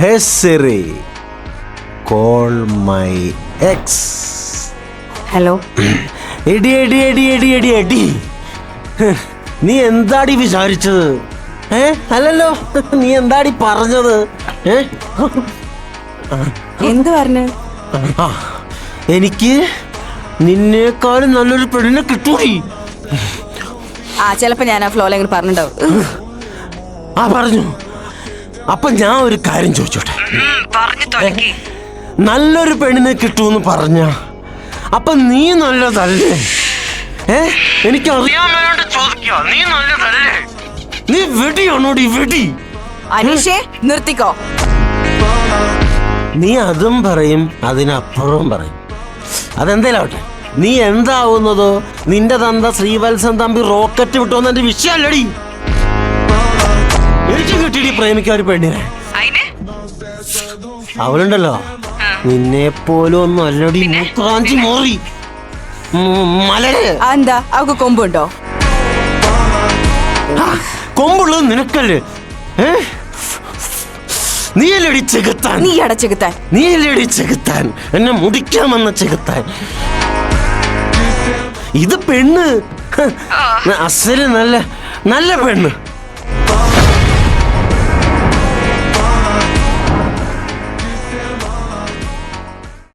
Hey Siri, call my X. Hello. എടി എടി എടി എടി എടി എടി, നീ എന്താടി വിചാരിച്ചത്? അല്ലല്ലോ, നീ എന്താടി പറഞ്ഞത്? എന്ത് പറഞ്ഞു? എനിക്ക് നിന്നേക്കാളും നല്ലൊരു പെണ്ണിനെ കിട്ടൂടി. ചിലപ്പോ ഞാൻ ആ ഫ്ലോയിൽ പറഞ്ഞിട്ടുണ്ടാവും. പറഞ്ഞു. അപ്പൊ ഞാൻ ഒരു കാര്യം ചോദിച്ചോട്ടെ, നല്ലൊരു പെണ്ണിനെ കിട്ടൂന്ന് പറഞ്ഞ അപ്പൊ നീ നല്ലതല്ലേ? എനിക്കറിയാൻ വേണ്ടി ചോദിക്കാ, നീ നല്ലതല്ലേ? നീ വെടിയാണോടി വെടി? അനീഷേ, നിർത്തിക്കോ. നീ അതും പറയും, അതിനപ്പുറവും പറയും. അതെന്തേലാവട്ടെ, നീ എന്താവുന്നതോ നിന്റെ തന്ത ശ്രീവത്സൻ തമ്പി റോക്കറ്റ് വിട്ടോന്ന് എന്റെ വിഷയല്ലടി. എനിക്ക് കിട്ടിയിടി പ്രേമിക്കാൻ ഒരു പെണ്ണിനെ. അവളുണ്ടല്ലോ, നിന്നെ പോലും ഒന്നും അല്ലടി മൂക്കാഞ്ചി മോറി മലര്. എന്താ അവക്ക് കൊമ്പുണ്ടോ? കൊമ്പുള്ളത് നിനക്കല്ലേ? നീയല്ലടി ചെകുത്താൻ. നീ അട ചെകുത്താൻ. നീയല്ലടി ചെകുത്താൻ, എന്നെ മുടിക്കാമെന്ന ചെകുത്താൻ. ഇത് പെണ്ണ്, അസല് നല്ല നല്ല പെണ്ണ്.